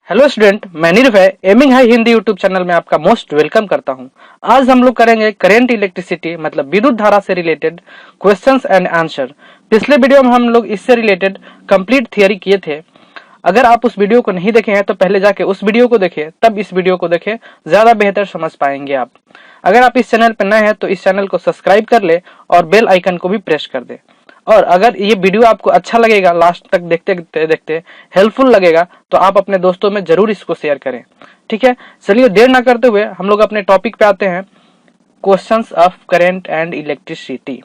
Hello student, मैं निर्भय aiming high Hindi YouTube channel में आपका मोस्ट वेलकम करता हूं। आज हम लोग करेंगे करेंट इलेक्ट्रिसिटी मतलब विद्युत धारा से रिलेटेड क्वेश्चंस एंड आंसर। पिछले वीडियो में हम लोग इससे रिलेटेड कंप्लीट थियरी किए थे। अगर आप उस वीडियो को नहीं देखे हैं तो पहले जाके उस वीडियो को देखें, तब इस वीडियो को देखें, ज्यादा बेहतर समझ पाएंगे आप। अगर आप इस चैनल पर नए हैं तो इस चैनल को सब्सक्राइब कर ले और बेल आइकन को भी प्रेस कर दे। और अगर ये वीडियो आपको अच्छा लगेगा, लास्ट तक देखते देखते हेल्पफुल लगेगा, तो आप अपने दोस्तों में जरूर इसको शेयर करें। ठीक है, चलिए देर ना करते हुए हम लोग अपने टॉपिक पे आते हैं, questions of current and electricity.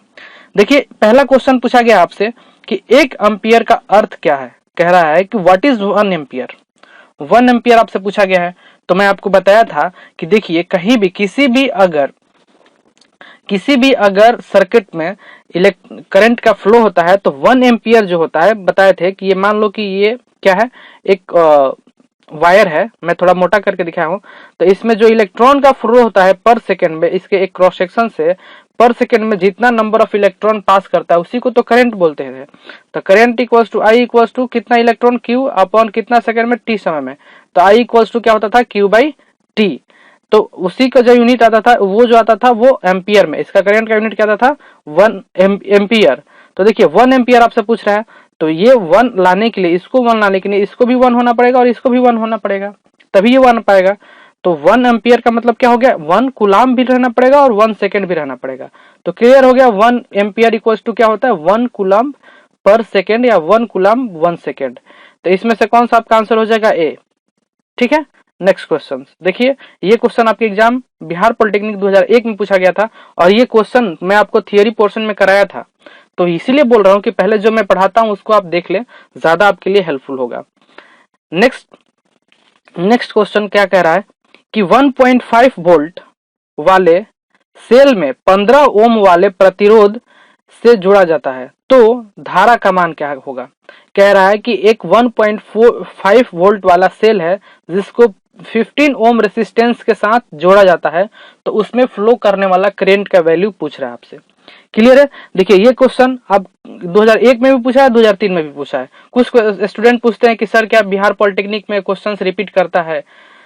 देखिए, पहला क्वेश्चन पूछा गया आपसे कि 1 एम्पियर का अर्थ क्या है। कह रहा है कि व्हाट इज 1 एम्पियर। 1 एम्पियर आपसे पूछा गया है। तो मैं आपको बताया था कि देखिए, कहीं भी किसी भी अगर सर्किट में करंट का फ्लो होता है तो 1 एम्पियर जो होता है, बताए थे कि ये मान लो कि ये क्या है, एक वायर है। मैं थोड़ा मोटा करके दिखाया हूं। तो इसमें जो इलेक्ट्रॉन का फ्लो होता है पर सेकेंड में, इसके एक क्रॉस सेक्शन से पर सेकेंड में जितना नंबर ऑफ इलेक्ट्रॉन पास करता है उसी को तो करंट बोलते हैं। तो current equals to I equals to कितना इलेक्ट्रॉन क्यू अपॉन कितना सेकेंड में टी समय में। तो आई इक्वल्स टू क्या होता था, क्यू बाई टी। तो उसी का जो यूनिट आता था वो जो आता था वो एम्पियर में। इसका करंट का यूनिट क्या आता था, 1 एम्पियर। तो देखिए 1 एम्पियर आपसे पूछ रहा है, तो ये 1 लाने के लिए, इसको 1 लाने के लिए इसको भी 1 होना पड़ेगा और इसको भी 1 होना पड़ेगा, तभी ये 1 पाएगा। तो 1 एम्पियर का मतलब क्या हो गया, 1 कूलाम भी रहना पड़ेगा और 1 सेकेंड भी रहना पड़ेगा। तो क्लियर हो गया, 1 एम्पियर इक्वल टू क्या होता है, 1 कूलाम पर सेकेंड या 1 कूलाम 1 सेकेंड। तो इसमें से कौन सा आपका आंसर हो जाएगा, ए। ठीक है, नेक्स्ट क्वेश्चन देखिए। ये क्वेश्चन आपके एग्जाम बिहार पॉलिटेक्निक 2001 में पूछा गया था और ये क्वेश्चन मैं आपको थियरी पोर्शन में कराया था। तो इसीलिए बोल रहा हूं कि पहले जो मैं पढ़ाता हूं उसको आप देख लें, ज्यादा आपके लिए हेल्पफुल होगा। नेक्स्ट क्वेश्चन क्या कह रहा है कि 1.5 वोल्ट वाले सेल में 15 ओम वाले प्रतिरोध से जोड़ा जाता है, तो धारा का मान क्या होगा। कह रहा है कि एक 1.5 वोल्ट वाला सेल है जिसको 15 ओम रेसिस्टेंस के साथ जोड़ा जाता है, तो उसमें फ्लो करने वाला करंट का वैल्यू पूछ रहा है आपसे। क्लियर है। देखिए, ये क्वेश्चन अब 2001 में भी पूछा है, 2003 में भी पूछा है। कुछ स्टूडेंट पूछते हैं कि सर क्या बिहार पॉलिटेक्निक में क्वेश्चंस रिपीट करता है।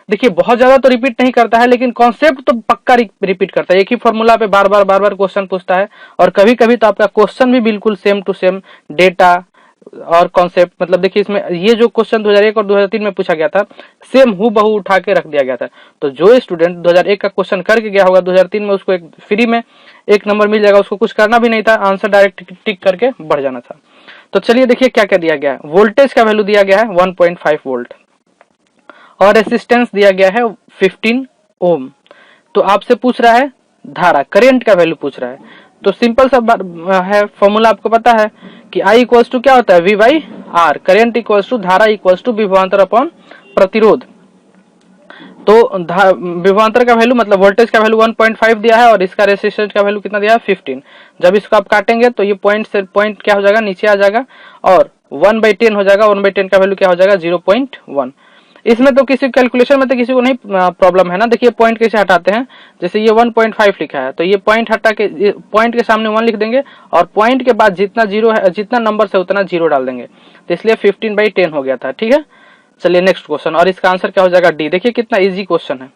देखिए, बहुत ज्यादा तो रिपीट नहीं करता है, लेकिन कॉन्सेप्ट तो पक्का रिपीट करता है। एक ही फॉर्मूला पे बार बार क्वेश्चन पूछता है। और कभी कभी तो आपका क्वेश्चन भी बिल्कुल सेम टू सेम डेटा और कॉन्सेप्ट, मतलब देखिए इसमें ये जो क्वेश्चन 2001 और 2003 में पूछा गया था, सेम हूबहू उठा के रख दिया गया था। तो जो स्टूडेंट 2001 का क्वेश्चन करके गया होगा 2003 में, उसको एक फ्री में 1 नंबर मिल जाएगा। उसको कुछ करना भी नहीं था, आंसर डायरेक्ट टिक करके बढ़ जाना था। तो चलिए देखिए क्या क्या दिया गया है। वोल्टेज का वैल्यू दिया गया है 1.5 वोल्ट और रेसिस्टेंस दिया गया है 15 ओम। तो आपसे पूछ रहा है धारा, करंट का वैल्यू पूछ रहा है। तो सिंपल सा है, फॉर्मूला आपको पता है कि I इक्वल्स टू क्या होता है, V by R. Current equals to धारा इक्वल्स टू विभवांतर अपॉन प्रतिरोध। तो विभवांतर का वैल्यू मतलब वोल्टेज का वैल्यू 1.5 दिया है और इसका रेसिस्टेंस का वैल्यू कितना दिया है, 15। जब इसको आप काटेंगे तो ये पॉइंट से पॉइंट क्या हो जाएगा, नीचे आ जाएगा और 1/10 हो जाएगा। 1/10 का वैल्यू क्या हो जाएगा, 0.1। इसमें तो किसी कैलकुलेशन में तो किसी को नहीं प्रॉब्लम है ना। देखिए पॉइंट कैसे हटाते हैं, जैसे ये 1.5 लिखा है तो ये पॉइंट हटा के पॉइंट के सामने 1 लिख देंगे और पॉइंट के बाद जितना जीरो है, जितना नंबर से उतना जीरो डाल देंगे। तो इसलिए 15/10 हो गया था। ठीक है, चलिए नेक्स्ट क्वेश्चन, और इसका आंसर क्या हो जाएगा, डी। देखिए कितना इजी क्वेश्चन है,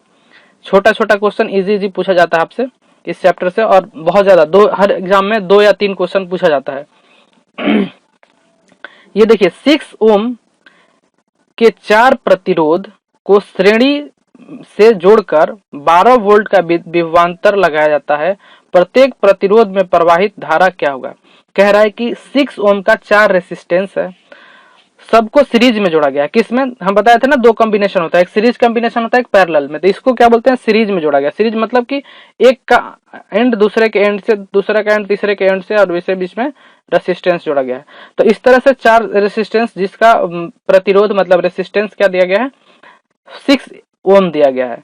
छोटा छोटा क्वेश्चन इजी पूछा जाता है आपसे इस चैप्टर से। और बहुत ज्यादा हर एग्जाम में 2 या 3 क्वेश्चन पूछा जाता है। ये देखिए 6 ओम के 4 प्रतिरोध को श्रेणी से जोड़कर 12 वोल्ट का विभवांतर लगाया जाता है। प्रत्येक प्रतिरोध में प्रवाहित धारा क्या होगा। कह रहा है कि 6 ओम का 4 रेसिस्टेंस है, सबको सीरीज में जोड़ा गया है। किसमें, हम बताए थे ना 2 कॉम्बिनेशन होता है, एक सीरीज कॉम्बिनेशन होता है, एक पैरेलल में। तो इसको क्या बोलते हैं, सीरीज में जोड़ा गया। सीरीज मतलब कि एक का एंड दूसरे के एंड से, दूसरे का एंड तीसरे के एंड से, और वैसे बीच में रेसिस्टेंस जोड़ा गया है। तो इस तरह से 4 रेसिस्टेंस, जिसका प्रतिरोध मतलब रेसिस्टेंस क्या दिया गया है, 6 ओम दिया गया है,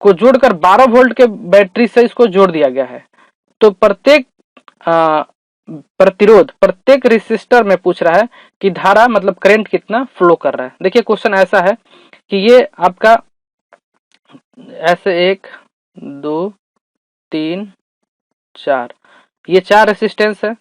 को जोड़कर 12 वोल्ट के बैटरी से इसको जोड़ दिया गया है। तो प्रत्येक प्रतिरोध, प्रत्येक रेसिस्टर में पूछ रहा है कि धारा मतलब करंट कितना फ्लो कर रहा है। देखिए क्वेश्चन ऐसा है कि ये आपका ऐसे 1 2 3 4, ये 4 रेसिस्टेंस है।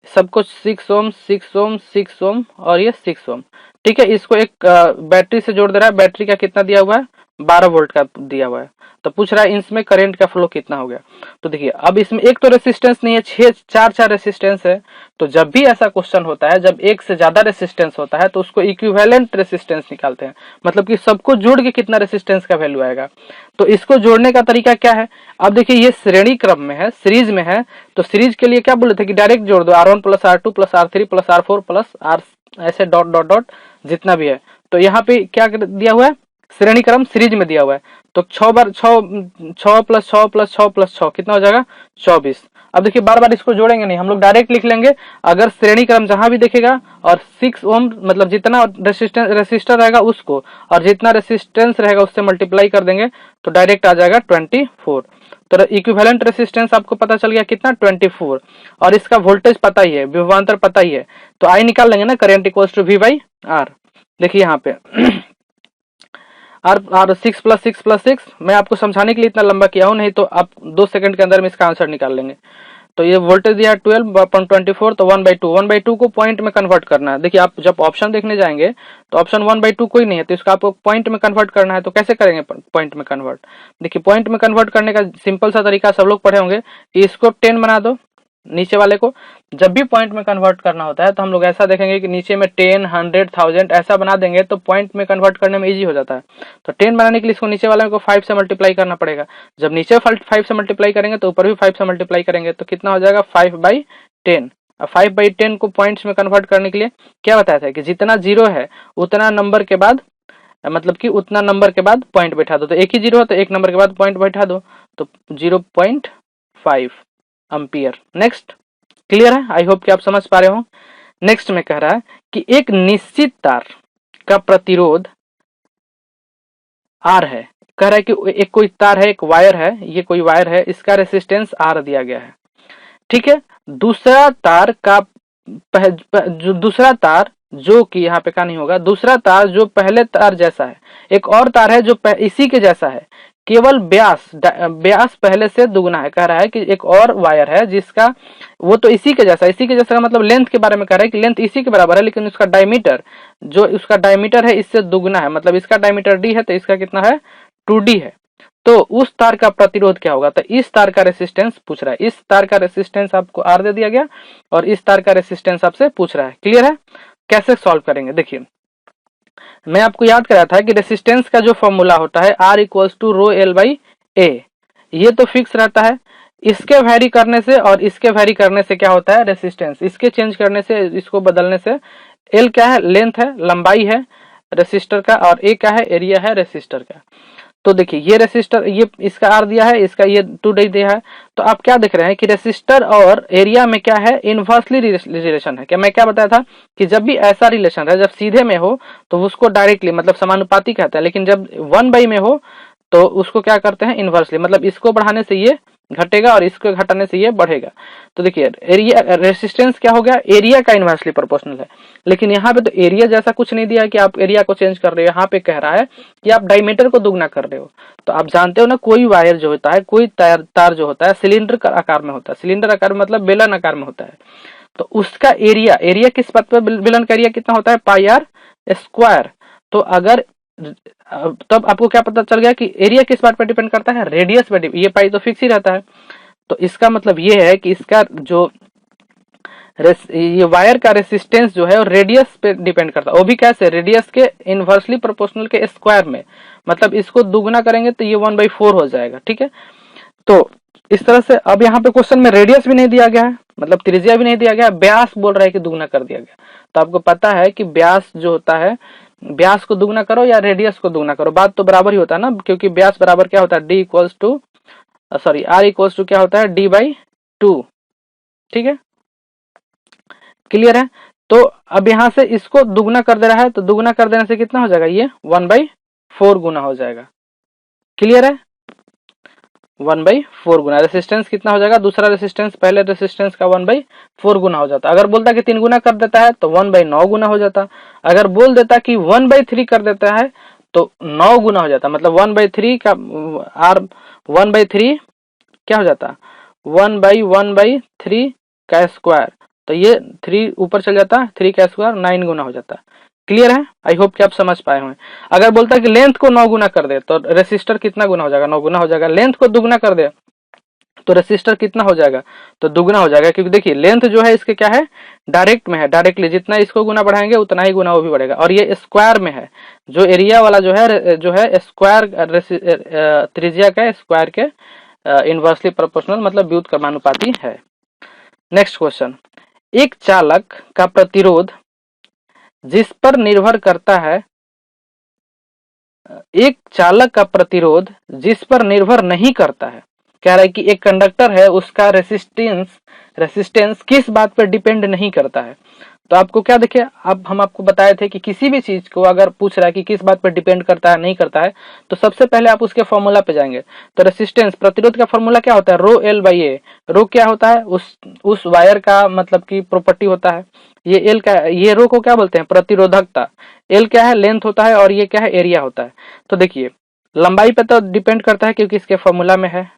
सब कुछ 6 ओम 6 ओम 6 ओम और ये 6 ओम। ठीक है, इसको एक बैटरी से जोड़ दे रहा है। बैटरी का कितना दिया हुआ है, 12 वोल्ट का दिया हुआ है। तो पूछ रहा है इसमें करंट का फ्लो कितना हो गया। तो देखिए अब इसमें एक तो रेसिस्टेंस नहीं है, छह चार चार रेसिस्टेंस है। तो जब भी ऐसा क्वेश्चन होता है, जब एक से ज्यादा रेसिस्टेंस होता है तो उसको इक्विवेलेंट रेसिस्टेंस निकालते हैं, मतलब कि सबको जोड़ के कितना रेसिस्टेंस का वैल्यू आएगा। तो इसको जोड़ने का तरीका क्या है, अब देखिए ये श्रेणी क्रम में है, सीरीज में है। तो सीरीज के लिए क्या बोले थे कि डायरेक्ट जोड़ दो, R1 plus R2 plus R3 plus R4 plus R, ऐसे डॉट डॉट डॉट जितना भी है। तो यहाँ पे क्या दिया हुआ है, श्रेणी क्रम सीरीज में दिया हुआ है। तो 6 बार 6 6 प्लस 6 प्लस 6 प्लस 6 कितना हो जाएगा, 24। अब देखिए बार बार इसको जोड़ेंगे नहीं, हम लोग डायरेक्ट लिख लेंगे। अगर श्रेणी क्रम जहां भी देखेगा और 6 ओम मतलब जितना रेसिस्टर रहेगा उसको, और जितना रेसिस्टेंस रहेगा उससे मल्टीप्लाई कर देंगे तो डायरेक्ट आ जाएगा 24। तो इक्विवेलेंट रेसिस्टेंस आपको पता चल गया कितना, 24। और इसका वोल्टेज पता ही है, विभवांतर पता ही है। तो आई निकाल लेंगे ना, current equals to V by R. देखिए यहाँ पे आर 6 प्लस 6 प्लस 6, मैं आपको समझाने के लिए इतना लंबा किया हूं, नहीं तो आप 2 सेकंड के अंदर में इसका आंसर निकाल लेंगे। तो ये वोल्टेज दिया है 12/24, तो 1/2 1/2 को पॉइंट में कन्वर्ट करना है। देखिए आप जब ऑप्शन देखने जाएंगे तो ऑप्शन 1/2 कोई नहीं है, तो इसका आपको पॉइंट में कन्वर्ट करना है। तो कैसे करेंगे पॉइंट में कन्वर्ट, देखिए पॉइंट में कन्वर्ट करने का सिंपल सा तरीका सब लोग पढ़े होंगे, इसको 10 बना दो नीचे वाले को। जब भी पॉइंट में कन्वर्ट करना होता है तो हम लोग ऐसा देखेंगे कि नीचे में 10 100 1000 ऐसा बना देंगे तो पॉइंट में कन्वर्ट करने में इजी हो जाता है। तो 10 बनाने के लिए इसको नीचे वाले को 5 से मल्टीप्लाई करना पड़ेगा। जब नीचे 5 से मल्टीप्लाई करेंगे तो ऊपर भी 5 से मल्टीप्लाई करेंगे तो कितना हो जाएगा, 5/10। अब 5/10 को पॉइंट्स में कन्वर्ट करने के लिए क्या बताया था कि जितना जीरो है उतना नंबर के बाद, मतलब कि उतना नंबर के बाद पॉइंट बैठा दो। तो एक ही जीरो है तो एक नंबर के बाद पॉइंट बैठा दो, तो 0.5 एम्पियर। नेक्स्ट, क्लियर है, आई होप कि आप समझ पा रहे हो। नेक्स्ट में कह रहा है कि एक निश्चित तार का प्रतिरोध R है। कह रहा है कि एक कोई तार है, एक वायर है, ये कोई वायर है, इसका रेसिस्टेंस R दिया गया है। ठीक है, दूसरा तार का दूसरा तार जो कि यहाँ पे का नहीं होगा, दूसरा तार जो पहले तार जैसा है, एक और तार है जो इसी के जैसा है, केवल व्यास पहले से दुगना है। कह रहा है कि एक और वायर है जिसका वो तो इसी के जैसा, इसी के जैसा का मतलब लेंथ के बारे में कह रहा है कि लेंथ इसी के बराबर है, लेकिन उसका डायमीटर, जो उसका डायमीटर है इससे दुगना है, मतलब इसका डायमीटर D है तो इसका कितना है, 2D है। तो उस तार का प्रतिरोध क्या होगा, तो इस तार का रेसिस्टेंस पूछ रहा है। इस तार का रेसिस्टेंस आपको R दे दिया गया और इस तार का रेसिस्टेंस आपसे पूछ रहा है। क्लियर है, कैसे सॉल्व करेंगे, देखिए मैं आपको याद कराया था कि रेसिस्टेंस का जो फॉर्मूला होता है R equals to rho L by A, ये तो फिक्स रहता है। इसके वैरी करने से और इसके वैरी करने से क्या होता है, रेसिस्टेंस, इसके चेंज करने से, इसको बदलने से L क्या है, लेंथ है, लंबाई है रेसिस्टर का, और A क्या है, एरिया है रेसिस्टर का। तो देखिए ये रेसिस्टर, ये इसका R दिया है, इसका ये 2D दिया है। तो आप क्या देख रहे हैं कि रेसिस्टर और एरिया में क्या है, इनवर्सली रिलेशन है। क्या मैं क्या बताया था कि जब भी ऐसा रिलेशन है, जब सीधे में हो तो उसको डायरेक्टली मतलब समानुपाती कहता है, लेकिन जब 1/, में हो तो उसको क्या करते हैं, इनवर्सली, मतलब इसको बढ़ाने से ये घटेगा और इसको घटाने से ये बढ़ेगा। तो देखिए एरिया, रेसिस्टेंस क्या हो गया, एरिया का इनवर्सली प्रोपोर्शनल है। लेकिन यहाँ पे तो एरिया जैसा कुछ नहीं दिया है कि आप एरिया को चेंज कर रहे हो, यहाँ पे कह रहा है कि आप डायमीटर को दुगना कर रहे हो। तो आप जानते हो ना, कोई वायर जो होता है, कोई तार जो होता है सिलेंडर का आकार में होता है, सिलेंडर आकार मतलब बेलन आकार में होता है। तो उसका एरिया किस बात पर, बेलन का एरिया कितना होता है, πr²। तो अगर तब आपको क्या पता चल गया कि एरिया किस बात पर डिपेंड करता है, रेडियस पे। ये पाई तो फिक्स ही रहता है। तो इसका मतलब ये है कि इसका जो ये वायर का रेसिस्टेंस जो है वो रेडियस पे डिपेंड करता है। वो भी कैसे, रेडियस के इनवर्सली प्रोपोर्शनल के स्क्वायर में, मतलब इसको दुगना करेंगे तो ये 1/4 हो जाएगा। ठीक है, तो इस तरह से। अब यहाँ पे क्वेश्चन में रेडियस भी नहीं दिया गया है, मतलब त्रिज्या भी नहीं दिया गया, व्यास बोल रहा है कि दुगना कर दिया गया। तो आपको पता है कि व्यास जो होता है, व्यास को दुगना करो या रेडियस को दुगना करो, बात तो बराबर ही होता है ना, क्योंकि व्यास बराबर क्या होता है, R इक्वल्स टू क्या होता है, D/2। ठीक है, क्लियर है। तो अब यहां से इसको दुगना कर दे रहा है, तो दुगना कर देने से कितना हो जाएगा, ये 1/4 गुना हो जाएगा। क्लियर है, 1/4 गुना। रेसिस्टेंस कितना हो जाएगा, दूसरा रेसिस्टेंस पहले रेसिस्टेंस का 1/4 गुना हो जाता। अगर बोलता कि 3 गुना कर देता है तो 1/9 गुना हो जाता। अगर बोल देता कि 1/3 कर देता है तो 9 गुना हो जाता, मतलब 1/3 का R 1/3 क्या हो जाता, 1/1/3 का स्क्वायर। तो ये 3 ऊपर चल जाता है, 3 का स्क्वायर 9 गुना हो जाता है। क्लियर है? आई होप कि आप समझ पाए होंगे। अगर बोलता है कि लेंथ को 9 गुना कर दे तो रेसिस्टर कितना गुना हो जाएगा? 9 गुना हो जाएगा। लेंथ को दुगुना कर दे तो रेसिस्टर कितना हो जाएगा? तो दुगुना हो जाएगा, क्योंकि देखिए लेंथ जो है इसके क्या है, डायरेक्ट में है, डायरेक्टली जितना इसको गुना बढ़ाएंगे उतना ही गुना वो भी बढ़ेगा। और ये स्क्वायर में है, जो एरिया वाला जो है स्क्वायर त्रिज्या का स्क्वायर के इनवर्सली प्रोपोर्शनल मतलब व्युत्क्रमानुपाती है। नेक्स्ट क्वेश्चन, एक चालक का प्रतिरोध जिस पर निर्भर करता है, एक चालक का प्रतिरोध जिस पर निर्भर नहीं करता है, कह रहा है कि एक कंडक्टर है उसका रेसिस्टेंस किस बात पर डिपेंड नहीं करता है। तो आपको क्या देखिए, अब हम आपको बताए थे कि किसी भी चीज को अगर पूछ रहा है कि किस बात पर डिपेंड करता है नहीं करता है, तो सबसे पहले आप उसके फॉर्मूला पे जाएंगे। तो रेसिस्टेंस प्रतिरोध का फॉर्मूला क्या होता है? रो एल बाई ए। रो क्या होता है? उस वायर का मतलब की प्रॉपर्टी होता है। ये एल का, ये रो को क्या बोलते हैं? प्रतिरोधकता। एल क्या है? लेंथ होता है। और ये क्या है? एरिया होता है। तो देखिए लंबाई पे तो डिपेंड करता है क्योंकि इसके फॉर्मूला में है।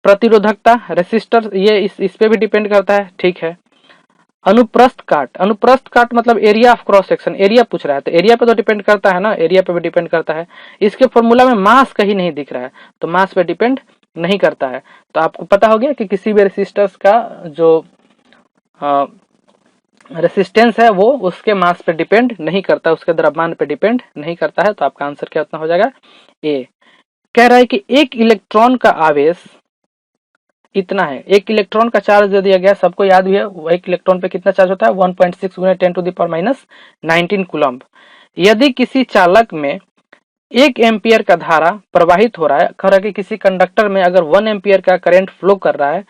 प्रतिरोधकता रेसिस्टर ये इस पे भी डिपेंड करता है, ठीक है। अनुप्रस्थ काट मतलब area of cross section, area पूछ रहा है तो एरिया पे तो डिपेंड करता है ना, एरिया पे भी डिपेंड करता है। इसके फॉर्मूला में मास कहीं नहीं दिख रहा है तो मास पे डिपेंड नहीं करता है। तो आपको पता हो गया कि किसी भी रेसिस्टर्स का जो रेसिस्टेंस है वो उसके मास पे डिपेंड नहीं करता, उसके द्रव्यमान पे डिपेंड नहीं करता है। तो आपका आंसर क्या उतना हो जाएगा? ए। कह रहा है कि एक इलेक्ट्रॉन का आवेश इतना है, एक इलेक्ट्रॉन का चार्ज दे दिया गया, सबको याद भी है एक इलेक्ट्रॉन पे कितना चार्ज होता है? 1.6 गुना 10⁻⁻19 कूलम्ब। यदि किसी चालक में 1 एम्पियर का धारा प्रवाहित हो रहा है, कह रहा है कि किसी कंडक्टर में अगर 1 एम्पियर का करंट फ्लो कर रहा है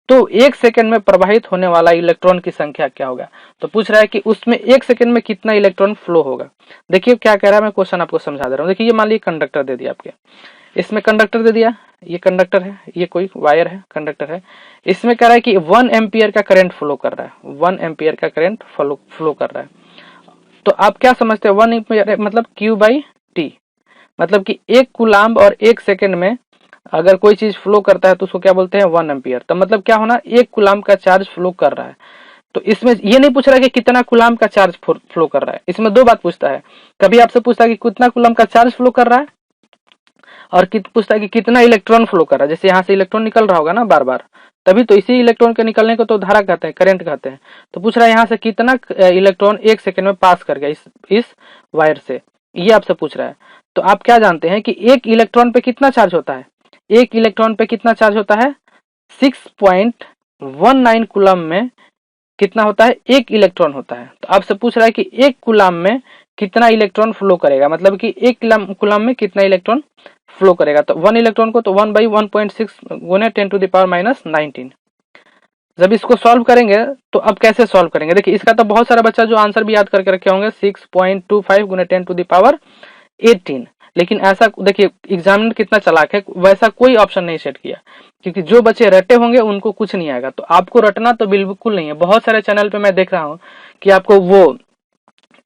तो 1 सेकंड में प्रवाहित होने वाला इलेक्ट्रॉन की संख्या क्या होगा? तो पूछ रहा है कि उसमें 1 सेकंड में कितना इलेक्ट्रॉन फ्लो होगा। देखिए क्या कह रहा है, मैं क्वेश्चन आपको समझा दे रहा हूँ। देखिए ये मान लीजिए कंडक्टर दे दिया आपके, इसमें कंडक्टर दे दिया, ये कंडक्टर है, ये कोई वायर है, कंडक्टर है। इसमें कह रहा है कि 1 एम्पियर का करंट फ्लो कर रहा है, 1 एम्पियर का करंट फ्लो कर रहा है। तो आप क्या समझते हैं? 1 एम्पियर मतलब Q बाई टी, मतलब कि 1 कूलाम्ब और 1 सेकंड में अगर कोई चीज फ्लो करता है तो उसको क्या बोलते हैं? 1 एम्पियर। तो मतलब क्या होना, 1 कूलाम्ब का चार्ज फ्लो कर रहा है। तो इसमें ये नहीं पूछ रहा है कि कितना कूलाम्ब का चार्ज फ्लो कर रहा है, इसमें दो बात पूछता है। कभी आपसे पूछता है कि कितना कूलाम्ब का चार्ज फ्लो कर रहा है, और पूछता है कि कितना इलेक्ट्रॉन फ्लो कर रहा है। जैसे यहाँ से इलेक्ट्रॉन निकल रहा होगा ना बार बार, तभी तो इसी इलेक्ट्रॉन के निकलने को तो धारा कहते हैं, करंट कहते हैं। तो पूछ रहा है यहाँ से कितना इलेक्ट्रॉन 1 सेकंड में पास कर गया इस वायर से, ये आपसे पूछ रहा है। तो आप क्या जानते हैं कि 1 इलेक्ट्रॉन पे कितना चार्ज होता है? 1 इलेक्ट्रॉन पे कितना चार्ज होता है? 6.19 कूलम में कितना होता है? 1 इलेक्ट्रॉन होता है। तो आपसे पूछ रहा है कि 1 कूलम में कितना इलेक्ट्रॉन फ्लो करेगा, मतलब कि 1 कूलम में कितना इलेक्ट्रॉन फ्लो करेगा। तो 1 इलेक्ट्रॉन को तो 1/1.6 गुने 10⁻⁻19। जब इसको सॉल्व करेंगे तो अब कैसे सॉल्व करेंगे? देखिए इसका तो बहुत सारा बच्चा जो आंसर भी याद करके रखे होंगे 6.25 गुने 10⁻18। लेकिन ऐसा देखिए एग्जामिनर कितना चालाक है, वैसा कोई ऑप्शन नहीं सेट किया, क्योंकि जो बच्चे रटे होंगे उनको कुछ नहीं आएगा। तो आपको रटना तो बिल्कुल नहीं है। बहुत सारे चैनल पे मैं देख रहा हूँ कि आपको वो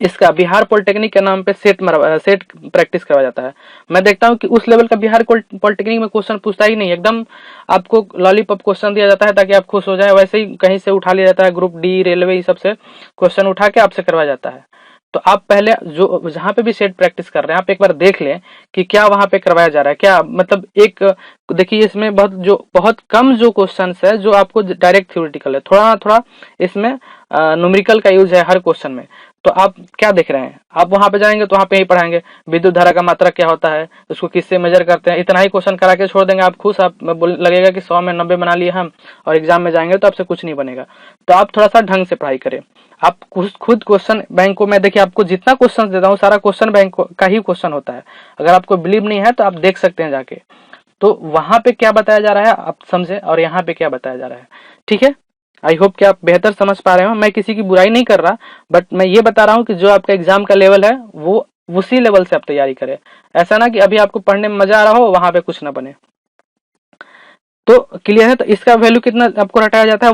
इसका बिहार पॉलिटेक्निक के नाम पे सेट प्रैक्टिस करवाया जाता है। मैं देखता हूँ कि उस लेवल का बिहार पॉलिटेक्निक में क्वेश्चन पूछता ही नहीं, एकदम आपको लॉलीपॉप क्वेश्चन दिया जाता है ताकि आप खुश हो जाए। वैसे ही कहीं से उठा लिया जाता है, ग्रुप डी रेलवे ये सब से क्वेश्चन उठा के आपसे करवाया जाता है। तो आप पहले जो जहाँ पे भी सेट प्रैक्टिस कर रहे हैं आप एक बार देख लें कि क्या वहां पे करवाया जा रहा है, क्या मतलब एक देखिए इसमें बहुत कम जो क्वेश्चन है जो आपको डायरेक्ट थ्योरेटिकल है, थोड़ा थोड़ा इसमें न्यूमेरिकल का यूज है हर क्वेश्चन में। तो आप क्या देख रहे हैं, आप वहां पे जाएंगे तो वहां पे ही पढ़ाएंगे विद्युत धारा का मात्रा क्या होता है, उसको किससे मेजर करते हैं, इतना ही क्वेश्चन करा के छोड़ देंगे आप खुश, आप लगेगा कि 100 में 90 बना लिए हम, और एग्जाम में जाएंगे तो आपसे कुछ नहीं बनेगा। तो आप थोड़ा सा ढंग से पढ़ाई करें। आप खुद क्वेश्चन बैंक को, मैं देखिए आपको जितना क्वेश्चन देता हूँ सारा क्वेश्चन बैंक का ही क्वेश्चन होता है। अगर आपको बिलीव नहीं है तो आप देख सकते हैं जाके, तो वहां पे क्या बताया जा रहा है आप समझे और यहाँ पे क्या बताया जा रहा है। ठीक है, आई होप कि आप बेहतर समझ पा रहे हो। मैं किसी की बुराई नहीं कर रहा, बट मैं ये बता रहा हूँ कि जो आपका एग्जाम का लेवल है वो उसी लेवल से आप तैयारी करें। ऐसा ना कि अभी आपको पढ़ने में मजा आ रहा हो वहां पे कुछ ना बने। तो क्लियर है। तो इसका वैल्यू कितना आपको हटाया जाता है?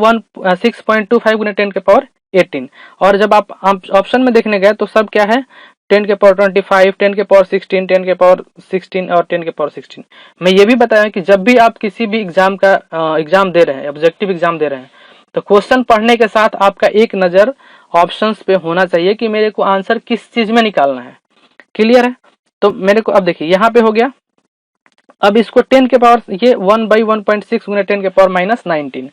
6.25 गुने 10⁻18। और जब आप ऑप्शन में देखने गए तो सब क्या है? 10⁻25, 10⁻16, 10⁻16 और 10⁻16। मैं ये भी बताया कि जब भी आप किसी भी एग्जाम का एग्जाम दे रहे हैं, ऑब्जेक्टिव एग्जाम दे रहे हैं, तो क्वेश्चन पढ़ने के साथ आपका एक नजर ऑप्शंस पे होना चाहिए कि मेरे को आंसर किस चीज में निकालना है। क्लियर है? तो मेरे को अब देखिए यहाँ पे हो गया। अब इसको 10 के पावर, ये 1/1.6 गुना 10 के पावर -19।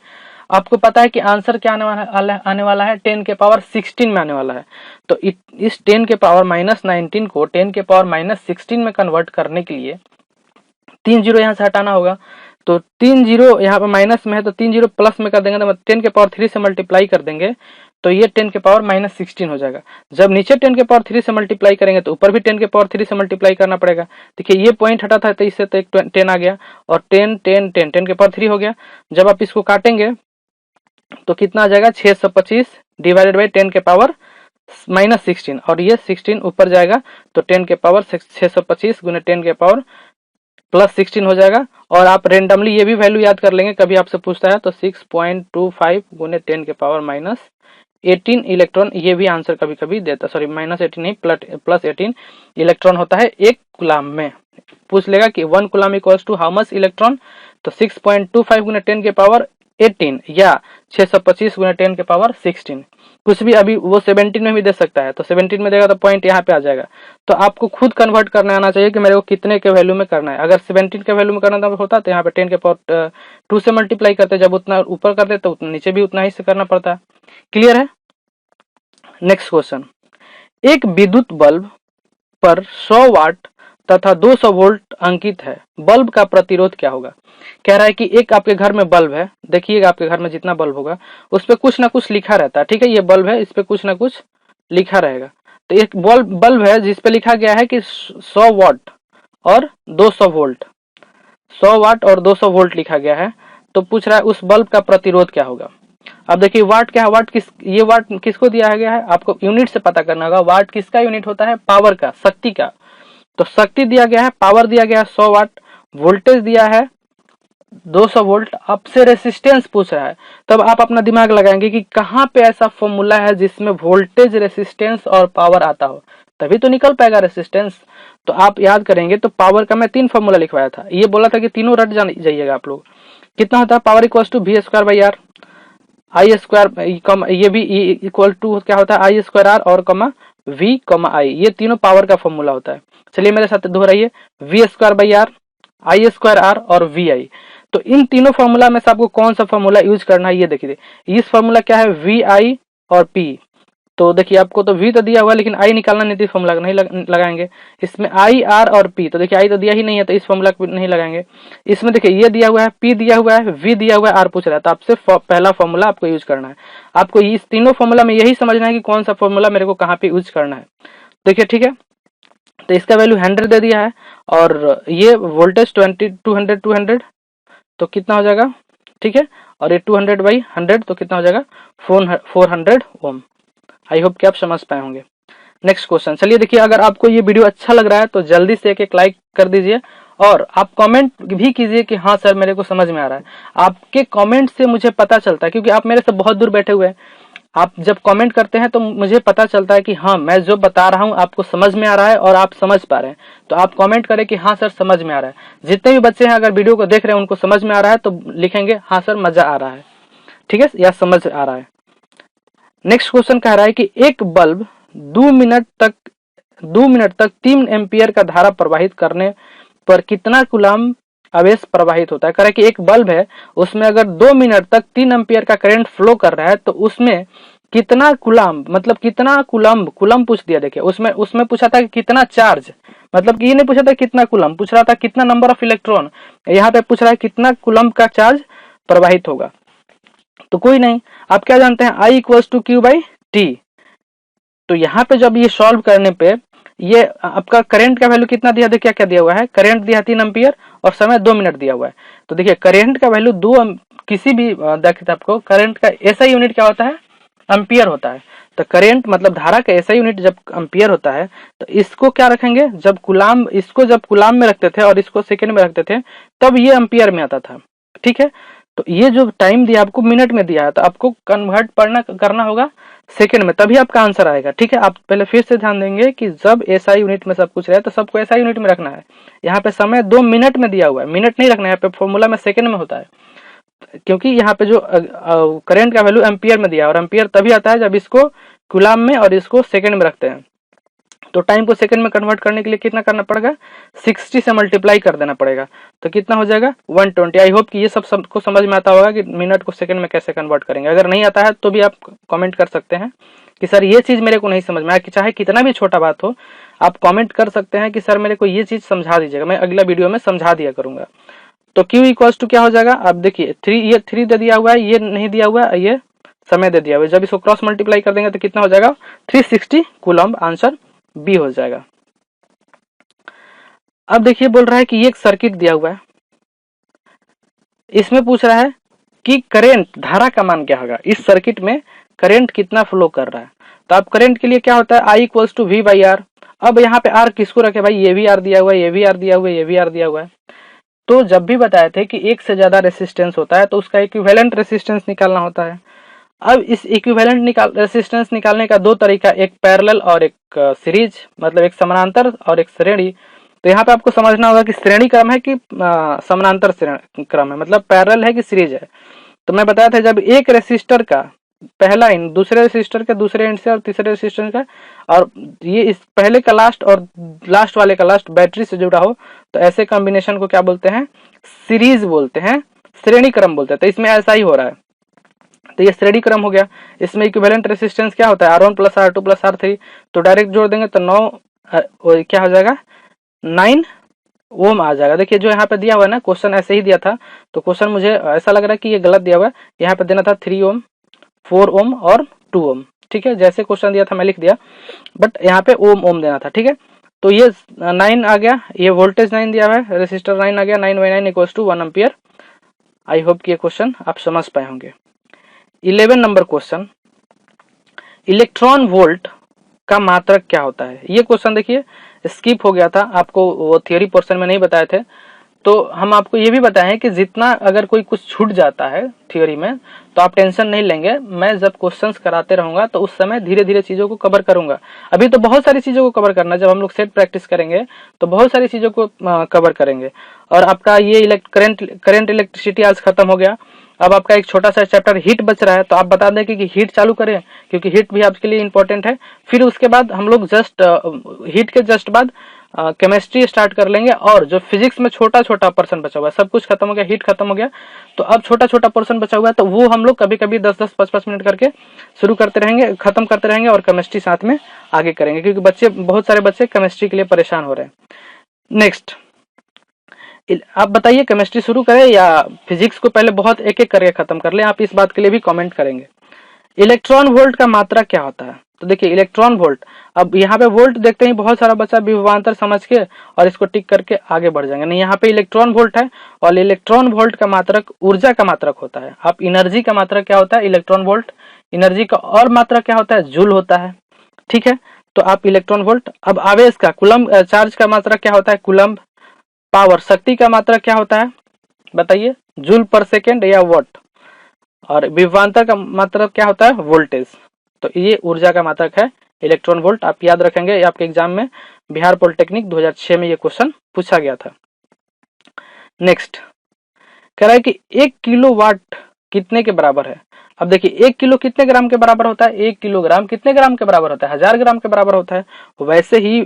आपको पता है कि आंसर क्या आने वाला है 10 के पावर 16 में आने वाला है। तो इस 10 के पावर -19 को 10 के पावर -16 में कन्वर्ट करने के लिए 3 जीरो यहाँ से हटाना होगा। तो 3 जीरो यहाँ पे माइनस में है, तो 3 जीरो प्लस में कर देंगे तो 10 के पावर 3 से मल्टीप्लाई कर देंगे तो ये 10 के पावर -16 हो जाएगा। जब नीचे 10 के पावर 3 से मल्टीप्लाई करेंगे तो ऊपर भी 10 के पावर 3 से मल्टीप्लाई करना पड़ेगा। देखिए ये पॉइंट हटा था तो इससे तो एक 10 आ गया और 10 10 10 10 के पावर 3 हो गया। जब आप इसको काटेंगे तो कितना आ जाएगा 625 डिवाइडेड बाई 10 के पावर -16 और ये 16 ऊपर जाएगा तो 10 के पावर 625 गुने 10 के पावर +16 हो जाएगा। और आप रेंडमली ये भी वैल्यू याद कर लेंगे, कभी आपसे पूछता है तो 6.25 गुने 10 के पावर -18 इलेक्ट्रॉन, ये भी आंसर कभी कभी देता, सॉरी -18 नहीं +18 इलेक्ट्रॉन होता है एक कूलाम में। पूछ लेगा कि 1 coulomb equals to how much electron, तो 6.25 गुने 10 के पावर 18 या 625 गुने 10 के पावर 16, कुछ भी। अभी वो 17 में भी दे सकता है, तो 17 में देगा तो पॉइंट यहाँ पे आ जाएगा। तो आपको खुद कन्वर्ट करने आना चाहिए कि मेरे को कितने के वैल्यू में करना है। अगर 17 के वैल्यू में करना होता तो यहाँ पे 10 के पावर 2 से मल्टीप्लाई करते, जब उतना ऊपर करते तो उतना नीचे भी उतना ही से करना पड़ता है। क्लियर है? नेक्स्ट क्वेश्चन, एक विद्युत बल्ब पर 100 वाट तथा 200 वोल्ट अंकित है, बल्ब का प्रतिरोध क्या होगा? कह रहा है कि एक आपके घर में बल्ब है, देखिएगा आपके घर में जितना बल्ब होगा उस पे कुछ ना कुछ लिखा रहता है, ठीक है। ये बल्ब है, इस पे कुछ ना कुछ लिखा रहेगा। तो एक बल्ब है जिस पे लिखा गया है कि 100 वाट और 200 वोल्ट, 100 वाट और 200 वोल्ट लिखा गया है। तो पूछ रहा है उस बल्ब का प्रतिरोध क्या होगा। अब देखिए वाट क्या है, ये वाट किसको दिया गया है, आपको यूनिट से पता करना होगा। वाट किसका यूनिट होता है? पावर का, शक्ति का। तो शक्ति दिया गया है, पावर दिया गया है 100 वाट, वोल्टेज दिया है 200 वोल्ट, आपसे रेसिस्टेंस पूछ रहा है। तब आप अपना दिमाग लगाएंगे कि कहाँ पे ऐसा फॉर्मूला है जिसमें वोल्टेज, रेसिस्टेंस और पावर आता हो, तभी तो निकल पाएगा रेसिस्टेंस। तो आप याद करेंगे तो पावर का मैं 3 फॉर्मूला लिखवाया था, ये बोला था कि तीनों रट जाइएगा आप लोग। कितना होता है? Power equals to V²/R, I², ये भी इक्वल टू क्या होता है I²R और V, I, ये तीनों पावर का फॉर्मूला होता है। चलिए मेरे साथ दोहराइए, V²/R, I² और VI। तो इन तीनों फॉर्मूला में से आपको कौन सा फॉर्मूला यूज करना है ये देखिए। इस फॉर्मूला क्या है? VI और P। तो देखिए आपको तो V तो दिया हुआ है लेकिन I निकालना नहीं, तो फॉर्मूला नहीं लगाएंगे। इसमें I, R और P, तो देखिए I तो दिया ही नहीं है तो इस फॉर्मूला को नहीं लगाएंगे। इसमें देखिए ये दिया हुआ है, P दिया हुआ है, V दिया हुआ है, R पूछ रहा है, तो आपसे पहला फॉर्मूला आपको यूज करना है। आपको इस तीनों फॉर्मूला में यही समझना है कि कौन सा फॉर्मूला मेरे को कहाँ पे यूज करना है। देखिए ठीक है, तो इसका वैल्यू 100 दे दिया है और ये वोल्टेज 200 तो कितना हो जाएगा, ठीक है। और ये 200/100 तो कितना हो जाएगा 400 ओम। आई होप कि आप समझ पाए होंगे। नेक्स्ट क्वेश्चन, चलिए देखिए, अगर आपको ये वीडियो अच्छा लग रहा है तो जल्दी से एक लाइक कर दीजिए और आप कमेंट भी कीजिए कि हाँ सर मेरे को समझ में आ रहा है। आपके कमेंट से मुझे पता चलता है, क्योंकि आप मेरे से बहुत दूर बैठे हुए हैं, आप जब कमेंट करते हैं तो मुझे पता चलता है कि हाँ मैं जो बता रहा हूँ आपको समझ में आ रहा है और आप समझ पा रहे हैं। तो आप कमेंट करें कि हाँ सर समझ में आ रहा है। जितने भी बच्चे हैं अगर वीडियो को देख रहे हैं उनको समझ में आ रहा है तो लिखेंगे हाँ सर मजा आ रहा है, ठीक है, या समझ आ रहा है। नेक्स्ट क्वेश्चन कह रहा है कि एक बल्ब 2 मिनट तक 3 एम्पियर का धारा प्रवाहित करने पर कितना कूलम आवेश प्रवाहित होता है। कह रहा है कि एक बल्ब है, उसमें अगर 2 मिनट तक 3 एम्पियर का करंट फ्लो कर रहा है तो उसमें कितना कूलम, मतलब कितना कूलम पूछ दिया। देखिए उसमें पूछा था कि कितना चार्ज, मतलब कि ये नहीं पूछा था कितना कूलम, पूछ रहा था कितना नंबर ऑफ इलेक्ट्रॉन। यहाँ पे पूछ रहा है कितना कूलम का चार्ज प्रवाहित होगा। तो कोई नहीं, आप क्या जानते हैं I = Q/T। तो यहाँ पे जब ये सॉल्व करने पे ये आपका करंट का वैल्यू कितना दिया, देखिए क्या दिया हुआ है, करंट दिया 3 एम्पियर और समय 2 मिनट दिया हुआ है। तो देखिए करंट का वैल्यू किसी भी देखिए आपको करंट का ऐसा यूनिट क्या होता है, एम्पियर होता है। तो करंट मतलब धारा का ऐसा यूनिट जब एम्पियर होता है तो इसको क्या रखेंगे, जब कूलाम में रखते थे और इसको सेकेंड में रखते थे तब ये एम्पियर में आता था, ठीक है। तो ये जो टाइम दिया आपको मिनट में दिया है तो आपको कन्वर्ट करना होगा सेकंड में, तभी आपका आंसर आएगा, ठीक है। आप पहले फिर से ध्यान देंगे कि जब एसआई यूनिट में सब कुछ रहे तो सबको एसआई यूनिट में रखना है। यहाँ पे समय 2 मिनट में दिया हुआ है, मिनट नहीं रखना है, यहाँ पे फॉर्मूला में सेकंड में होता है। क्योंकि यहाँ पे जो करंट का वैल्यू एम्पियर में दिया, और एम्पियर तभी आता है जब इसको कूलम में और इसको सेकंड में रखते हैं। तो टाइम को सेकंड में कन्वर्ट करने के लिए कितना करना पड़ेगा, 60 से मल्टीप्लाई कर देना पड़ेगा, तो कितना हो जाएगा 120। आई होप कि ये सब सबको समझ में आता होगा कि मिनट को सेकंड में कैसे कन्वर्ट करेंगे। अगर नहीं आता है तो भी आप कमेंट कर सकते हैं कि सर ये चीज मेरे को नहीं समझ में आया, कि चाहे कितना भी छोटा बात हो आप कमेंट कर सकते हैं कि सर मेरे को ये चीज समझा दीजिएगा, मैं अगला वीडियो में समझा दिया करूंगा। तो Q इक्वल्स टू क्या हो जाएगा, अब देखिए 3, ये 3 दे दिया हुआ है, ये नहीं दिया हुआ है, ये समय दे दिया हुआ है। जब इसको क्रॉस मल्टीप्लाई कर देंगे तो कितना हो जाएगा 360 कूलम्ब, आंसर बी हो जाएगा। अब देखिए बोल रहा है कि ये एक सर्किट दिया हुआ है, इसमें पूछ रहा है कि करंट, धारा का मान क्या होगा, इस सर्किट में करंट कितना फ्लो कर रहा है। तो अब करंट के लिए क्या होता है, I equals to V by R. अब यहाँ पे आर किसको रखे भाई, ये भी आर दिया हुआ है, ये भी आर दिया हुआ है, ये भी आर दिया हुआ है। तो जब भी बताए थे कि एक से ज्यादा रेसिस्टेंस होता है तो उसका इक्विवेलेंट रेसिस्टेंस निकालना होता है। अब इस इक्विवेलेंट रेसिस्टेंस निकालने का दो तरीका, एक पैरेलल और एक सीरीज, मतलब एक समानांतर और एक श्रेणी। तो यहाँ पे आपको समझना होगा कि श्रेणी क्रम है कि समानांतर क्रम है, मतलब पैरेलल है कि सीरीज है। तो मैं बताया था जब एक रेसिस्टर का पहला एंड दूसरे रेसिस्टर के दूसरे एंड से और तीसरे रेसिस्टर का, और ये इस पहले का लास्ट और लास्ट वाले का लास्ट बैटरी से जुड़ा हो, तो ऐसे कॉम्बिनेशन को क्या बोलते हैं, सीरीज बोलते हैं, श्रेणी क्रम बोलते हैं। तो इसमें ऐसा ही हो रहा है, तो ये श्रेणी क्रम हो गया। इसमें इक्विवेलेंट रेसिस्टेंस क्या होता है, R1 plus R2 plus R3, तो डायरेक्ट जोड़ देंगे तो 9 क्या हो जाएगा 9 ओम आ जाएगा। देखिए जो यहाँ पे दिया हुआ है ना, क्वेश्चन ऐसे ही दिया था, तो क्वेश्चन मुझे ऐसा लग रहा है कि ये गलत दिया हुआ है। यहाँ पे देना था 3 ओम, 4 ओम और 2 ओम, ठीक है, जैसे क्वेश्चन दिया था मैं लिख दिया, बट यहाँ पे ओम ओम देना था, ठीक है। तो ये 9 आ गया, ये वोल्टेज 9 दिया हुआ है, रेसिस्टर 9 आ गया, 9/9 equals to 1 ampere. I hope कि ये क्वेश्चन आप समझ पाए होंगे। 11 नंबर क्वेश्चन, इलेक्ट्रॉन वोल्ट का मात्रक क्या होता है। ये क्वेश्चन देखिए स्किप हो गया था, आपको वो थियोरी पोर्शन में नहीं बताए थे। तो हम आपको ये भी बताएं कि जितना अगर कोई कुछ छूट जाता है थ्योरी में तो आप टेंशन नहीं लेंगे, मैं जब क्वेश्चंस कराते रहूंगा तो उस समय धीरे धीरे चीजों को कवर करूंगा। अभी तो बहुत सारी चीजों को कवर करना, जब हम लोग सेट प्रैक्टिस करेंगे तो बहुत सारी चीजों को कवर करेंगे। और आपका ये करंट इलेक्ट्रिसिटी आज खत्म हो गया। अब आपका एक छोटा सा चैप्टर हीट बच रहा है, तो आप बता दें कि हीट चालू करें, क्योंकि हीट भी आपके लिए इंपॉर्टेंट है। फिर उसके बाद हम लोग जस्ट हीट के जस्ट बाद केमिस्ट्री स्टार्ट कर लेंगे, और जो फिजिक्स में छोटा छोटा पोर्शन बचा हुआ है, सब कुछ खत्म हो गया, हीट खत्म हो गया, तो अब छोटा छोटा पोर्शन बचा हुआ है, तो वो हम लोग कभी कभी 10-10, 5-5 मिनट करके शुरू करते रहेंगे, खत्म करते रहेंगे, और केमिस्ट्री साथ में आगे करेंगे, क्योंकि बच्चे, बहुत सारे बच्चे केमिस्ट्री के लिए परेशान हो रहे हैं। नेक्स्ट आप बताइए, केमिस्ट्री शुरू करें या फिजिक्स को पहले बहुत एक एक करके खत्म कर ले, आप इस बात के लिए भी कमेंट करेंगे। इलेक्ट्रॉन वोल्ट का मात्रा क्या होता है, तो देखिए इलेक्ट्रॉन वोल्ट, अब यहाँ पे वोल्ट देखते ही बहुत सारा बच्चा विभवांतर समझ के और इसको टिक करके आगे बढ़ जाएंगे। नहीं, यहाँ पे इलेक्ट्रॉन वोल्ट है, और इलेक्ट्रॉन वोल्ट का मात्रक ऊर्जा का मात्रक होता है। आप एनर्जी का मात्रक क्या होता है, इलेक्ट्रॉन वोल्ट, एनर्जी का और मात्रक क्या होता है, जूल होता है, ठीक है। तो आप इलेक्ट्रॉन वोल्ट। अब आवेश का, कूलम्ब, चार्ज का मात्रक क्या होता है, कूलम्ब। पावर, शक्ति का मात्रक क्या होता है बताइए, जूल पर सेकेंड या वॉट। और विभवांतर का मात्रक क्या होता है, वोल्टेज। तो ये ऊर्जा का मात्रक है इलेक्ट्रॉन वोल्ट, आप याद रखेंगे, आपके एग्जाम में बिहार पॉलिटेक्निक 2006 में ये क्वेश्चन पूछा गया था। नेक्स्ट कह रहा है कि 1 किलोवाट कितने के बराबर है। अब देखिए 1 किलो कितने ग्राम के बराबर होता है, 1 किलोग्राम कितने ग्राम के बराबर होता है, 1000 ग्राम के बराबर होता है। वैसे ही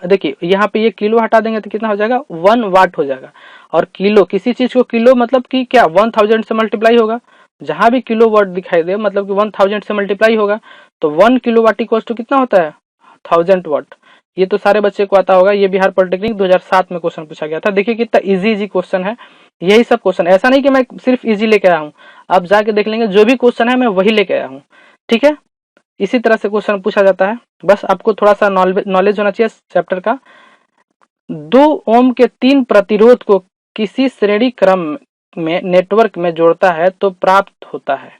देखिए यहाँ पे ये किलो हटा देंगे तो कितना हो जाएगा, 1 वाट हो जाएगा। और किलो, किसी चीज को किलो मतलब कि क्या 1000 से मल्टीप्लाई होगा, जहां भी किलो वाट दिखाई दे मतलब कि 1000 से मल्टीप्लाई होगा। तो 1 किलो वाट इक्वल टू कितना होता है, 1000 वाट। ये तो सारे बच्चे को आता होगा, ये बिहार पॉलिटेक्निक 2007 में क्वेश्चन पूछा गया था। देखिए कितना इजी क्वेश्चन है, यही सब क्वेश्चन, ऐसा नहीं कि मैं सिर्फ इजी लेके आया हूँ, आप जाके देख लेंगे जो भी क्वेश्चन है मैं वही लेके आया हूँ, ठीक है। इसी तरह से क्वेश्चन पूछा जाता है, बस आपको थोड़ा सा नॉलेज होना चाहिए चैप्टर का। 2 ओम के 3 प्रतिरोध को किसी श्रेणी क्रम में नेटवर्क में जोड़ता है तो प्राप्त होता है।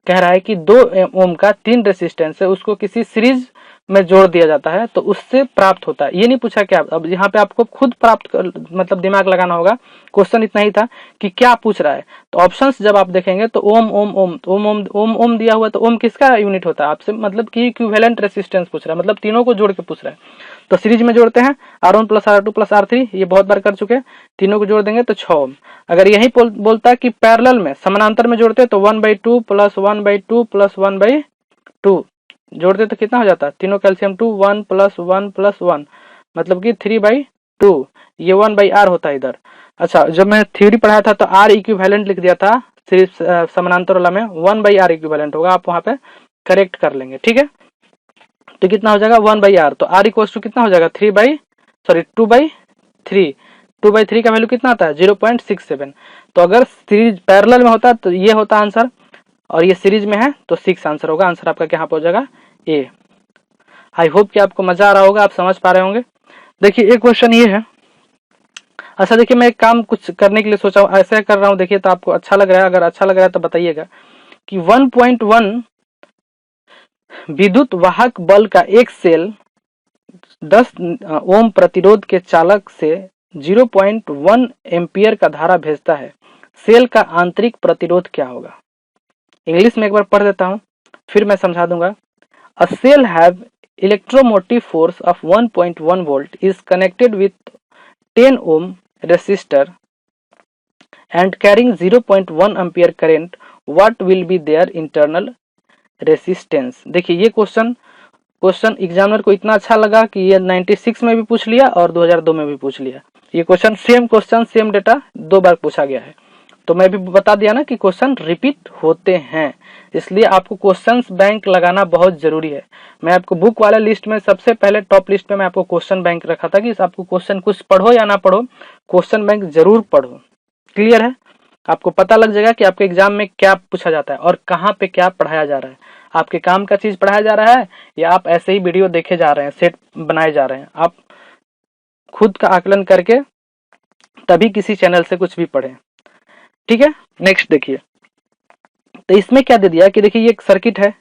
कह रहा है कि 2 ओम का 3 रेसिस्टेंस है, उसको किसी सीरीज में जोड़ दिया जाता है तो उससे प्राप्त होता है। ये नहीं पूछा क्या, अब यहाँ पे आपको खुद मतलब दिमाग लगाना होगा। क्वेश्चन इतना ही था कि क्या पूछ रहा है। तो ऑप्शंस जब आप देखेंगे तो ओम ओम ओम ओम ओम ओम ओम दिया हुआ, तो ओम किसका यूनिट होता है आपसे, मतलब कि इक्विवेलेंट रेसिस्टेंस पूछ रहा है, मतलब तीनों को जोड़ के पूछ रहा है। तो सीरीज में जोड़ते हैं R1 plus R2 plus R3, ये बहुत बार कर चुके हैं, तीनों को जोड़ देंगे तो 6 ओम। अगर यही बोलता है कि पैरेलल में समानांतर में जोड़ते हैं तो 1/2 प्लस 1/2 प्लस 1/2 जोड़ते तो कितना हो जाता, तीनों कैल्शियम 2, 1 प्लस 1 प्लस 1 मतलब कि 3/2, ये 1/r होता है इधर। अच्छा, जब मैं थ्योरी पढ़ाया था तो R इक्विवेलेंट लिख दिया था, सिर्फ समानांतर वाला में 1/r इक्विवेलेंट होगा, आप वहां पे करेक्ट कर लेंगे, ठीक है। तो कितना हो जाएगा 1/r, तो r इक्वल टू कितना हो जाएगा 2/3 का वैल्यू कितना आता है 0.67। तो अगर सीरीज पैरेलल में होता तो ये होता आंसर, और ये सीरीज में है तो 6 आंसर होगा। आंसर आपका क्या हो जाएगा ए। आई होप कि आपको मजा आ रहा होगा, आप समझ पा रहे होंगे। देखिए एक क्वेश्चन ये है। अच्छा देखिए, मैं एक काम कुछ करने के लिए सोचा हूँ, ऐसे कर रहा हूँ, देखिए तो आपको अच्छा लग रहा है, अगर अच्छा लग रहा है तो बताइएगा कि 1.1 विद्युत वाहक बल का एक सेल 10 ओम प्रतिरोध के चालक से 0.1 एम्पियर का धारा भेजता है, सेल का आंतरिक प्रतिरोध क्या होगा। इंग्लिश में एक बार पढ़ देता हूं, फिर मैं समझा दूंगा। A cell have electromotive force of 1.1 volt is connected with 10 ohm resistor and carrying 0.1 ampere current, what will be their internal resistance। देखिए ये क्वेश्चन एग्जामिनर को इतना अच्छा लगा कि ये 96 में भी पूछ लिया और 2002 में भी पूछ लिया। ये क्वेश्चन सेम डेटा 2 बार पूछा गया है। तो मैं भी बता दिया ना कि क्वेश्चन रिपीट होते हैं, इसलिए आपको क्वेश्चंस बैंक लगाना बहुत जरूरी है। मैं आपको बुक वाले लिस्ट में सबसे पहले टॉप लिस्ट पे मैं आपको क्वेश्चन बैंक रखा था कि आपको क्वेश्चन कुछ पढ़ो या ना पढ़ो, क्वेश्चन बैंक जरूर पढ़ो। क्लियर है, आपको पता लग जाएगा कि आपके एग्जाम में क्या पूछा जाता है और कहाँ पे क्या पढ़ाया जा रहा है। आपके काम का चीज पढ़ाया जा रहा है या आप ऐसे ही वीडियो देखे जा रहे हैं, सेट बनाए जा रहे हैं। आप खुद का आकलन करके तभी किसी चैनल से कुछ भी पढ़ें, ठीक है। नेक्स्ट देखिए, तो इसमें क्या दे दिया कि देखिए ये एक सर्किट है,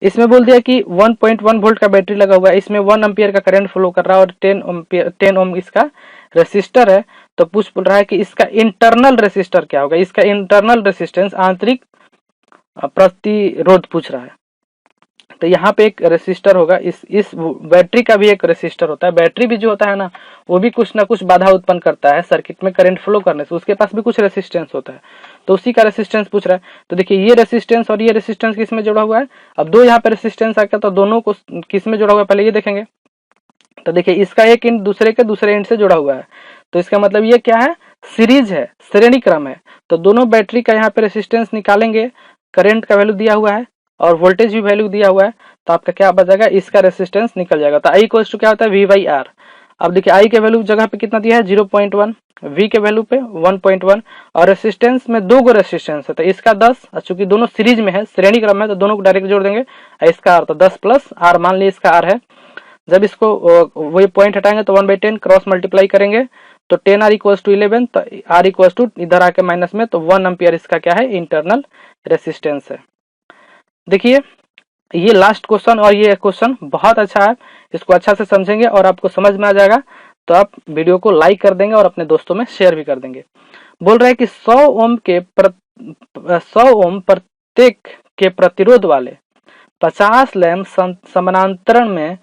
इसमें बोल दिया कि 1.1 वोल्ट का बैटरी लगा हुआ है, इसमें 1 एम्पियर का करंट फ्लो कर रहा है और 10 ओम इसका रेसिस्टर है। तो पूछ बोल रहा है कि इसका इंटरनल रेसिस्टर क्या होगा, इसका इंटरनल रेसिस्टेंस आंतरिक प्रतिरोध पूछ रहा है। तो यहाँ पे एक रेसिस्टर होगा, इस बैटरी का भी एक रेसिस्टर होता है। बैटरी भी जो होता है ना, वो भी कुछ ना कुछ बाधा उत्पन्न करता है सर्किट में करंट फ्लो करने से, उसके पास भी कुछ रेसिस्टेंस होता है, तो उसी का रेसिस्टेंस पूछ रहा है। तो देखिए ये रेसिस्टेंस और ये रेसिस्टेंस किस में जुड़ा हुआ है। अब दो यहाँ पे रेसिस्टेंस आ गया, तो दोनों को किस में जुड़ा हुआ है पहले ये देखेंगे। तो देखिए इसका एक इंड दूसरे के दूसरे इंड से जुड़ा हुआ है, तो इसका मतलब ये क्या है, सीरीज है, श्रेणी क्रम है। तो दोनों बैटरी का यहाँ पे रेसिस्टेंस निकालेंगे, करंट का वैल्यू दिया हुआ है और वोल्टेज भी वैल्यू दिया हुआ है, तो आपका क्या बचेगा, इसका रेसिस्टेंस निकल जाएगा। तो आई इक्वल टू क्या होता है V/R। अब देखिए आई के वैल्यू जगह पे कितना दिया है 0.1, V के वैल्यू पे 1.1 और रेसिस्टेंस में 2 गो रेसिस्टेंस है, तो इसका 10, चूंकि दोनों सीरीज में है, श्रेणी क्रम है, तो दोनों को डायरेक्ट जोड़ देंगे। इसका R तो 10 प्लस R, मान लीजिए इसका R है, जब इसको वही पॉइंट हटाएंगे तो 1/10 क्रॉस मल्टीप्लाई करेंगे तो 10R इक्वल टू 11, तो R इक्वल टू इधर आके माइनस में, तो 1 एम्पियर इसका क्या है, इंटरनल रेसिस्टेंस है। देखिए ये लास्ट क्वेश्चन और ये क्वेश्चन बहुत अच्छा है, इसको अच्छा से समझेंगे और आपको समझ में आ जाएगा, तो आप वीडियो को लाइक कर देंगे और अपने दोस्तों में शेयर भी कर देंगे। बोल रहे हैं कि 100 ओम प्रत्येक के प्रतिरोध वाले 50 लैंप समानांतर में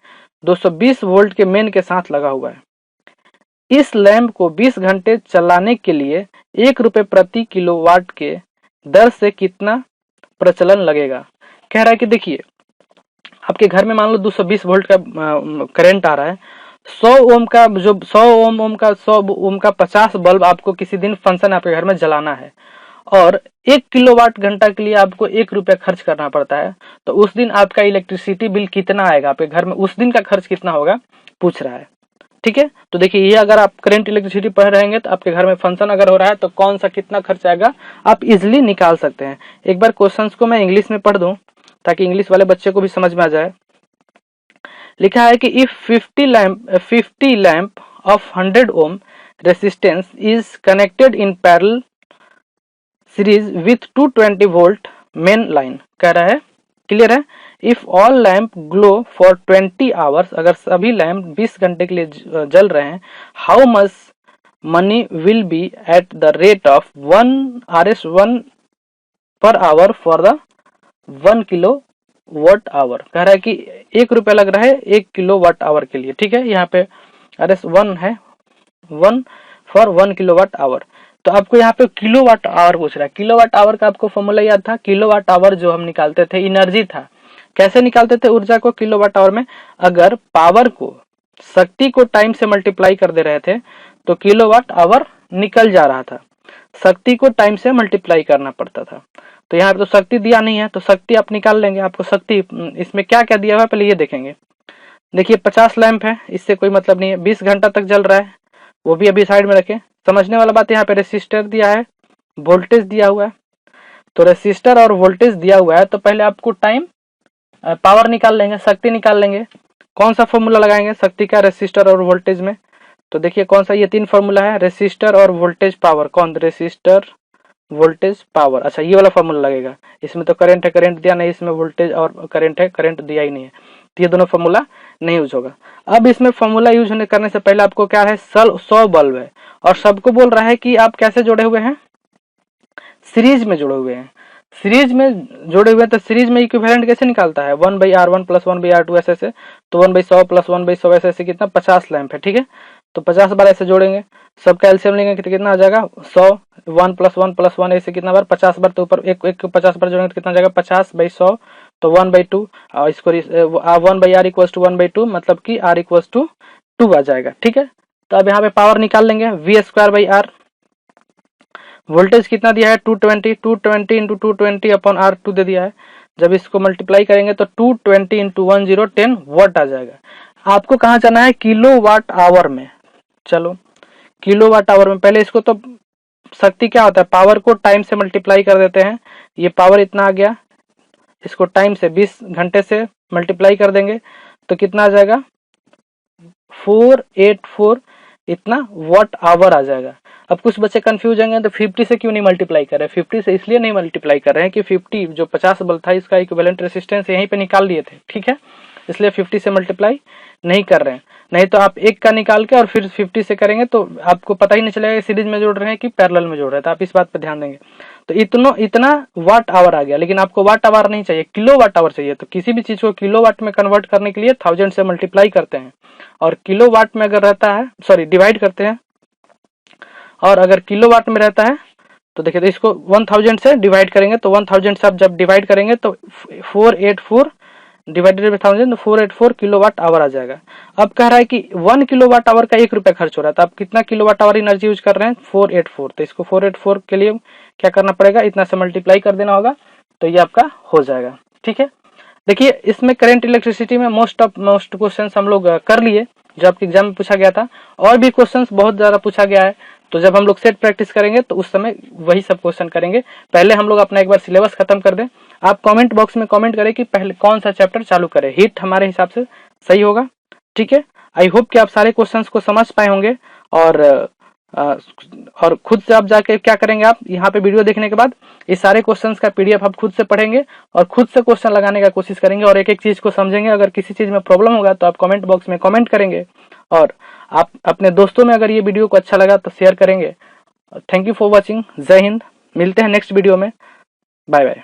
220 वोल्ट के मेन के साथ लगा हुआ है। इस लैंप को 20 घंटे चलाने के लिए 1 रुपए प्रति किलोवाट के दर से कितना प्रचलन लगेगा। कह रहा है कि देखिए आपके घर में मान लो 220 वोल्ट का करंट आ रहा है, 100 ओम का जो 100 ओम का 50 बल्ब आपको किसी दिन फंक्शन आपके घर में जलाना है और 1 किलोवाट घंटा के लिए आपको 1 रुपया खर्च करना पड़ता है, तो उस दिन आपका इलेक्ट्रिसिटी बिल कितना आएगा, आपके घर में उस दिन का खर्च कितना होगा पूछ रहा है। ठीक है, तो देखिए ये अगर आप करंट इलेक्ट्रिसिटी पढ़ रहेंगे तो आपके घर में फंक्शन अगर हो रहा है तो कौन सा कितना खर्च आएगा आप इजिली निकाल सकते हैं। एक बार क्वेश्चंस को मैं इंग्लिश में पढ़ दूं ताकि इंग्लिश वाले बच्चे को भी समझ में आ जाए। लिखा है कि if 50 lamp of 100 ohm resistance is connected in parallel series with 220 volt main line, कह रहा है, क्लियर है। If all lamp glow for 20 hours, अगर सभी लैम्प 20 घंटे के लिए जल रहे हैं, how much money will be at the rate of 1 Rs1 पर hour for the 1 kilo watt hour. कह रहा है कि 1 रुपया लग रहा है 1 किलो वाट आवर के लिए। ठीक है, यहाँ पे Rs1 है 1 फॉर 1 किलो वाट आवर। तो आपको यहाँ पे किलो वाट आवर पूछ रहा है। किलो वाट आवर का आपको फॉर्मूला याद था? किलो वाट आवर जो हम निकालते थे एनर्जी था। कैसे निकालते थे ऊर्जा को किलो वाट आवर में? अगर पावर को, शक्ति को टाइम से मल्टीप्लाई कर दे रहे थे तो किलो वाट आवर निकल जा रहा था। शक्ति को टाइम से मल्टीप्लाई करना पड़ता था। तो यहाँ पे तो शक्ति दिया नहीं है, तो शक्ति आप निकाल लेंगे। आपको शक्ति इसमें क्या क्या दिया हुआ है पहले ये देखेंगे। देखिए 50 लैंप है, इससे कोई मतलब नहीं है। 20 घंटा तक जल रहा है, वो भी अभी साइड में रखें। समझने वाला बात यहाँ पे रेसिस्टर दिया है, वोल्टेज दिया हुआ है। तो रेसिस्टर और वोल्टेज दिया हुआ है तो पहले आपको टाइम पावर निकाल लेंगे, शक्ति निकाल लेंगे। कौन सा फॉर्मूला लगाएंगे शक्ति का, रेसिस्टर और वोल्टेज में? तो देखिए कौन सा, ये 3 फॉर्मूला है, रेसिस्टर और वोल्टेज पावर। कौन? Resistor voltage power. अच्छा, ये वाला फॉर्मूला लगेगा। इसमें तो करंट है, करंट दिया नहीं, इसमें वोल्टेज और करंट है, करंट दिया ही नहीं है, तो ये दोनों फॉर्मूला नहीं यूज होगा। अब इसमें फॉर्मूला यूज होने करने से पहले आपको क्या है, 100 बल्ब है और सबको बोल रहा है कि आप कैसे जुड़े हुए हैं, सीरीज में जुड़े हुए हैं। सीरीज में जुड़े हुए हैं तो सीरीज में इक्विवेलेंट कैसे निकालता है, 1/R1 प्लस 1/R2 ऐसे। तो 1/100 प्लस 1/100 ऐसे कितना, 50 लैंप है। ठीक है, तो 50 बार ऐसे जोड़ेंगे, सब कैल्शियम लेंगे तो कितना आ जाएगा 100, 1 प्लस 1 प्लस 1 ऐसे कितना बार, 50 बार। तो ऊपर एक 50 बार जोड़ेंगे तो कितना आ जाएगा 50/100, तो 1/2। और इसको 1/R इक्वल्स टू 1/2, मतलब कि R इक्वल्स टू 2 आ जाएगा। ठीक है, तो अब यहाँ पे पावर निकाल लेंगे, V²/R। वोल्टेज कितना दिया है 220, 220 इंटू 220 अपॉन R2 दे दिया है। जब इसको मल्टीप्लाई करेंगे तो 220 इंटू 1010 वाट आ जाएगा। आपको कहाँ जाना है, किलो वाट आवर में। चलो किलो वाट आवर में, पहले इसको तो शक्ति क्या होता है, पावर को टाइम से मल्टीप्लाई कर देते हैं। ये पावर इतना आ गया, इसको टाइम से 20 घंटे से मल्टीप्लाई कर देंगे तो कितना आ जाएगा 484 इतना वाट आवर आ जाएगा। अब कुछ बच्चे कंफ्यूज होंगे तो 50 से क्यों नहीं मल्टीप्लाई कर रहे हैं? 50 से इसलिए नहीं मल्टीप्लाई कर रहे हैं कि 50 जो 50 बल्ब था इसका इक्विवेलेंट रेसिस्टेंस यहीं पे निकाल लिए थे। ठीक है, इसलिए 50 से मल्टीप्लाई नहीं कर रहे हैं। नहीं तो आप एक का निकाल के और फिर 50 से करेंगे तो आपको पता ही नहीं चलेगा सीरीज में जोड़ रहे हैं कि पैरेलल में जोड़ रहे हैं। तो आप इस बात पर ध्यान देंगे। तो इतना वाट आवर आ गया, लेकिन आपको वाट आवर नहीं चाहिए, किलो वाट आवर चाहिए। तो किसी भी चीज को किलो वाट में कन्वर्ट करने के लिए 1000 से मल्टीप्लाई करते हैं, और किलो वाट में अगर रहता है, सॉरी डिवाइड करते हैं, और अगर किलो वाट में रहता है तो देखिए, तो इसको 1000 से डिवाइड करेंगे तो 1000 से आप जब डिवाइड करेंगे तो 484 डिवाइडेड बाय 1000 तो 484 किलोवाट आवर आ जाएगा। अब कह रहा है कि 1 किलोवाट आवर का 1 रुपया खर्च हो रहा है, तो आप कितना किलोवाट आवर एनर्जी यूज कर रहे हैं 484। तो इसको 484 के लिए क्या करना पड़ेगा, इतना से मल्टीप्लाई कर देना होगा तो ये आपका हो जाएगा। ठीक है, देखिए इसमें करंट इलेक्ट्रिसिटी में मोस्ट क्वेश्चन हम लोग कर लिए जो आपके एग्जाम में पूछा गया था। और भी क्वेश्चन बहुत ज्यादा पूछा गया है, तो जब हम लोग सेट प्रैक्टिस करेंगे तो उस समय वही सब क्वेश्चन करेंगे। पहले हम लोग अपना एक बार सिलेबस खत्म कर दें। आप कमेंट बॉक्स में कमेंट करें कि पहले कौन सा चैप्टर चालू करें, हिट हमारे हिसाब से सही होगा। ठीक है, आई होप कि आप सारे क्वेश्चंस को समझ पाए होंगे। और खुद से आप जाके क्या करेंगे, आप यहाँ पे वीडियो देखने के बाद इस सारे क्वेश्चंस का पीडीएफ आप खुद से पढ़ेंगे और खुद से क्वेश्चन लगाने का कोशिश करेंगे और एक एक चीज को समझेंगे। अगर किसी चीज में प्रॉब्लम होगा तो आप कमेंट बॉक्स में कमेंट करेंगे, और आप अपने दोस्तों में अगर ये वीडियो को अच्छा लगा तो शेयर करेंगे। Thank you for watching. जय हिंद, मिलते हैं नेक्स्ट वीडियो में। Bye bye.